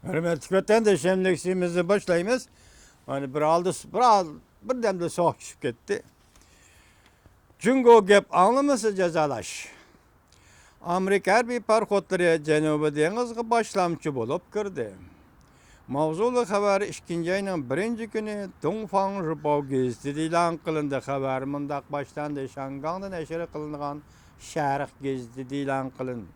Hürmetli vatandaşlarımızı başlayımız. Hani bir demde soğuk düşüp gitti. Cungo gep anlaması cezalaş. Amerika harbiy parxodlari Janubiy dengizga başlamçı bolup kirdi. Mavzulu xabar 2 ayning 1-kuni Dongfang Zhibao gazetida e'lon qilindi. Xabar mundaq başlandı. Shangangda nashr qilingan Sharq gazetida e'lon qilindi.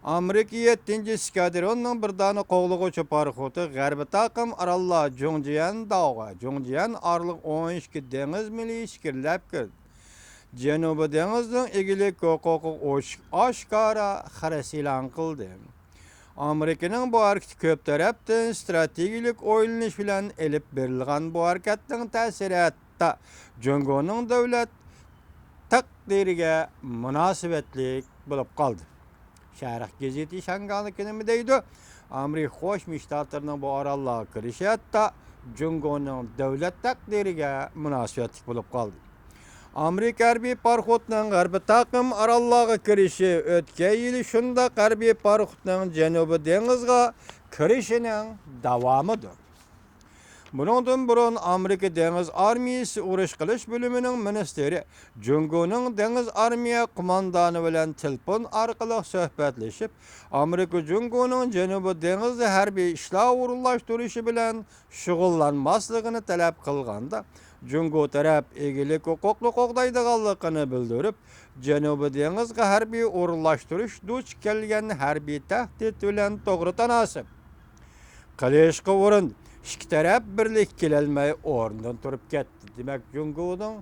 Amerika 7-ci skadronun bir dana qoğluğucu parxotu G'arbiy taqim aralla Jongjiyan dağğa, Jongjiyan arlıq 12 deniz mili iskirlab kirdi. Janubiy dengizning egilik huquqi oshkora xaras e'lon qildi. Amerikaning bu harakati ko'p tarafdan strategik o'ylanish bilan elib berilgan bu harakatning ta'siratda Jongoning davlat taqdiriga munosabatlik bo'lib qoldi. Sharq gazeti Shanganlikini deydi. Amerika Qo'shma Shtatlarning bu orollarga kirishi hatto Jongoning davlat taqdiriga munosabatlik bo'lib qoldi. Amerika harbiy parxodning g'arbiy taqim orollarga kirishi o'tgan yil shunda harbiy parxodning Janubiy dengizga kirishining davomidir. Bundan burun Amerika Dengiz Armiyasi urush qilish bo'limining ministri Jongoning Dengiz Armiya qo'mondoni bilan telefon orqali suhbatlashib, Amerika Jongoning Janubiy dengizda harbiy ishlar o'rinlashtirishi bilan shug'ullanmasligini talab qilganda, Jongo taraf egilik huquqni qo'g'daydiganligini bildirib, Janubiy dengizga harbiy o'rinlashtirish duch kelgan harbiy tahdid bilan to'g'ri tanasib qilishga o'rin İki taraf birlik kelolmay o'rnidan turib ketdi. Demak, Jongoning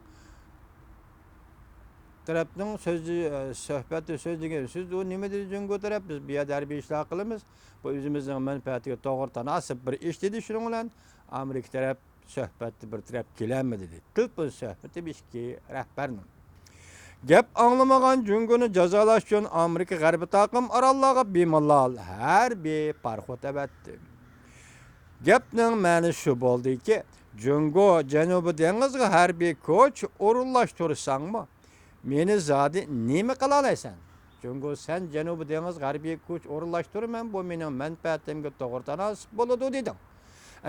tarafning so'zi suhbati so'zlagan so'z u nima dedi Jongo taraf? Biz bu yerda harbiy ishlar qilamiz. Bu o'zimizning manfaatiga to'g'ri tanasib bir ish dedi. Shuning bilan Amerika taraf suhbatni bir taraf kelanmadi dedi. Telefon suhbati bishki rahbarning. Gap anglamagan Jongoni jazolash uchun Amerika g'arbiy taqim orollarga bemalol harbiy parxod avatdi. Gapning ma'ni shu bo'ldiki, Jongo Janubiy dengizga harbiy kuch o'rinlashtirsangmi, meni zodi nima qila olasan? Jongo sen Janubiy dengizga harbiy kuch o'rinlashtirman, bu mening manfaatimga to'g'ri tanasib bo'ladi dedim.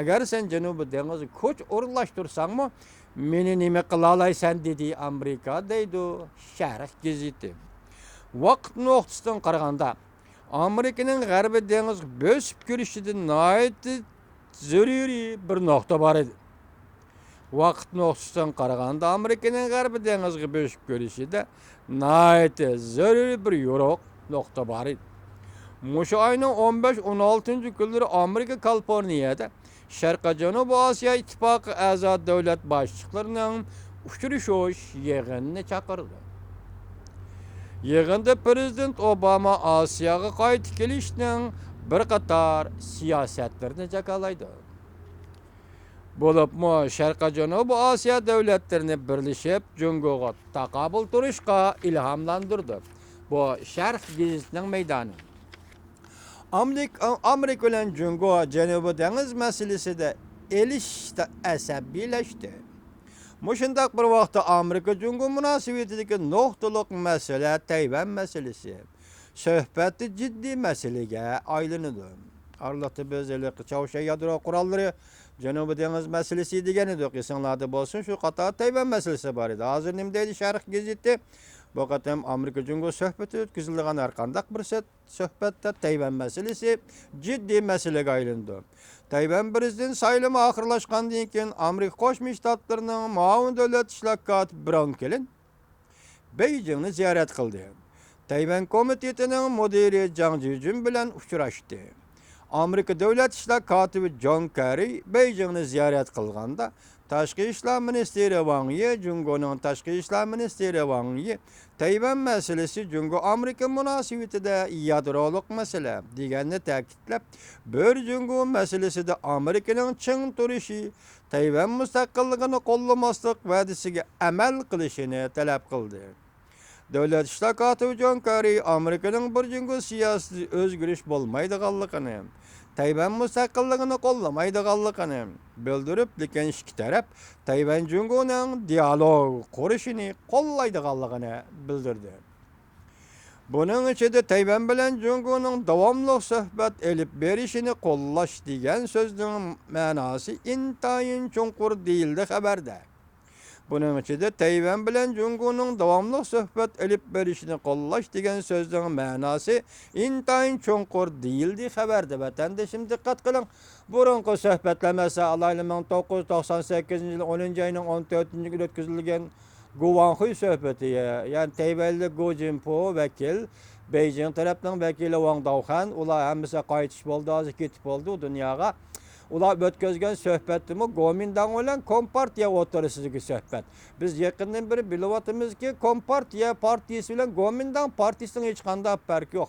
Agar sen Janubiy dengizga kuch o'rinlashtirsangmi, meni nima qila olasan dedi Amerika deydi Sharq gazeti. Vaqt nuqtasidan qaraganda Amerikaning g'arbiy dengizga bo'sib kirishidan nihoyat zaruriy bir nokta var edi. Vaqt nuqtasidan qaraganda Amerikaning g'arbiy dengizga bo'shib ko'rishida nihoyat zaruriy bir yo'riq nuqta bor edi. Mushu oyning 15-16 Amerika Kaliforniyada Sharqiy Janubiy Osiyo ittifoqi a'zo davlat boshliqlarining uchrashuv yig'inini chaqirdi. Yig'inda Prezident Obama Osiyoga qaytib kelishning bir qator siyosatlarini jakalaydi. Bo'libmi Sharqiy Janubiy Osiyo davlatlarini birlashib Jongoga taqobil turishga ilhomlantirdi. Bu Sharq gazetining maydoni. Amerika bilan Jongo Janubiy dengiz masalasida elishda asabiylashdi. Mushundaq bir vaqtda Amerika Jongo munosabatidagi nuqtaliq masala Tayvan masalasi. Söhbəti ciddi məsələyə aylanıdı. Arlıqda bezəlik çavuşa yadro quralları Janubiy dengiz məsələsi degan edi. Qisonlarda bo'lsin, shu qator Tayvan məsələsi bor edi. Hozir nima deydi Sharq gazeti? Bu qatam Amerika Jongo suhbati o'tkazilgan har qanday bir suhbatda Tayvan məsələsi ciddi masalaga aylandi. Tayvan prezident saylami oxirlashgandan keyin Amerika Qo'shma Shtatlarining muavin davlat ishlar kotibi Brown Kelin Beijingni ziyorat qildi. Tayvan komitetining mudiri Zhang Jijun bilan uchrashdi. Amerika davlat ishlar kotibi John Kerry Beijingni ziyorat qilganda, Tashqi ishlar ministri Wang Yi, Jongoning tashqi ishlar ministri Wang Yi, Tayvan masalasi Jongo Amerika munosabatida yadroliq masala deganini ta'kidlab, bir Jongo masalasida Amerikaning ching turishi, Tayvan mustaqilligini qo'llamaslik va'dasiga amal qilishini talab qildi. Davlat ishlar kotibi John Kerry Amerikaning bir Jongo siyosiy o'zgarish bo'lmaydiganligini, Tayvan mustaqilligini qo'llamaydiganligini bildirib, lekin ikki taraf Tayvan Jongoning dialog qurishini qo'llaydiganligini bildirdi. Bunun içinde Tayvan bilen Jungo'nun davamlı söhbet elip berişini kollaş diyen sözünün manası intayin çonkur değildi haberde. Bunun içinde Tayvan bilen Jungo'nun davamlı söhbet elip berişini kollaş diyen sözünün manası intayin çonkur değildi haberde. Vatandaşım dikkat kılın. Burunku söhbetlemesi alaylı 1998 yılı 10. ayının 14. günü ötküzülgen Guanghui söhbeti yani Tayvanlı Gu Jinpo vekil Beijing tarafından vekili Wang Daohan ular hemisi qaytish boldu, azı ketip oldu dünyaga. Ular ötközgen söhbetimi Gomindan olan Kompartiya oturusuzki söhbet. Biz yakından beri bilivatımız ki Kompartiya partisi bilen Gomindan partisinin hiç kanda farkı yok.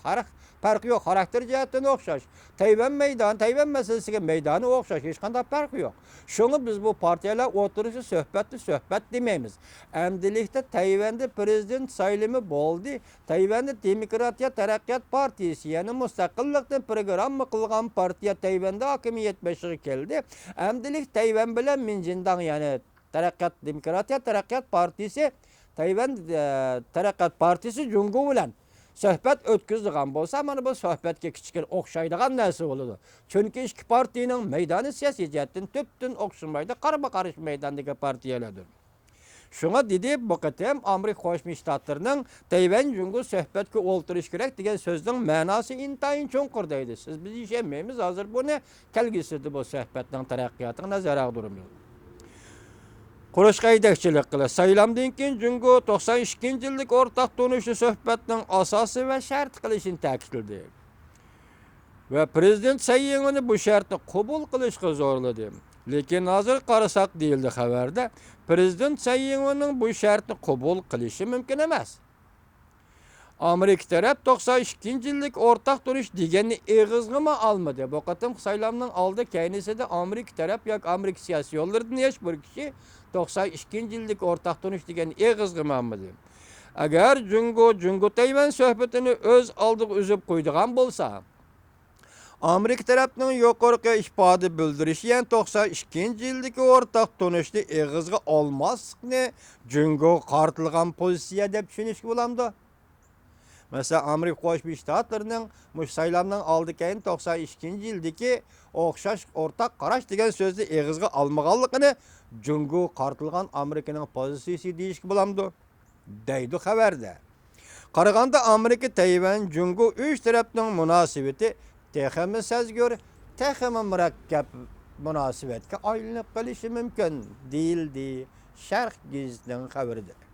Farkı yok. Karakter cihetten okşaş. Tayvan meydanı, Tayvan meselesi meydanı okşaş. Hiç kanda farkı yok. Şunu biz bu partiyalar oturuşu söhbet demeyimiz. Emdilikte Tayvan'da prezident sayılımı boldu. Tayvan'da Demokratiya Terakkiyat Partisi yani müstakillikten programı kılgan partiya Tayvan'da hakimiyet beşiği geldi. Emdilik Tayvan bilen Minjindan yani Demokratiya Terakkiyat Partisi Tayvan Terakkiyat Partisi Jungo bilen söhbet ötküzdüğün bolsa mana bu söhbetke kiçikin okşaydıgan näse boludu. Çünkü iki partinin meydanı siyasi cihetten tüptün okşunmaydı. Karma karış meydandaki partiyelerdir. Şuna dedi bu qatam Amerika Qo'shma Shtatlarının Tayvan Jungo söhbetke oltirish kerak degan so'zning ma'nosi intayin cho'nqur deydi. Siz biz ishonmaymiz, hozir buni kelgisida bu söhbetning taraqqiyotini nazarga durmaymiz. Qurishqa yetakchilik qiladi. Saylamdan keyin Jungo 92-yillik o'rtaq tunishli suhbatning asosi va shart qilishini ta'kidladi. Ve Prezident Sayyen'ini bu şartı qabul qilishga zo'rladi. Lekin hozir qarasak deyildi xabarda, Prezident Sayyen'inin bu şartı qabul qilishi mumkin emas. Amerika taraf 92-yillik o'rtaq turish deganni eg'izg'imi almadi. Bu qatim saylamning oldi kaynisida Amerika taraf yoki Amerika siyosiy yo'llaridan hech bir kishi 92-yillik o'rtaq turish deganni eg'izg'imi almadi. Agar Jungo Tayvan suhbatini o'z oldiga uzib qo'ydigan bo'lsa, Amerika tarafının yuqorqi ifade bildirişi yani 92-yildagi o'rtaq tunishni eg'izga olmaslikni Jungo qartilgan pozitsiya deb tushunishga bo'lamdi. Mesela Amerika Qo'shma Shtatlarının mush saylamdan oldi keyin 92-yildagi o'xshash o'rtaq qarash degan so'zni eg'izga olmaganligini Jungo qartilgan Amerikaning pozitsiyasi deyishga bo'lamdi. Deydi xabarda. Qaraganda Amerika Tayvan Jungo üç tarafning munosabati texmi sezgör, texmi murakkab munosabatga aylanib qolishi mumkin deyildi Sharq gazetining xabarida.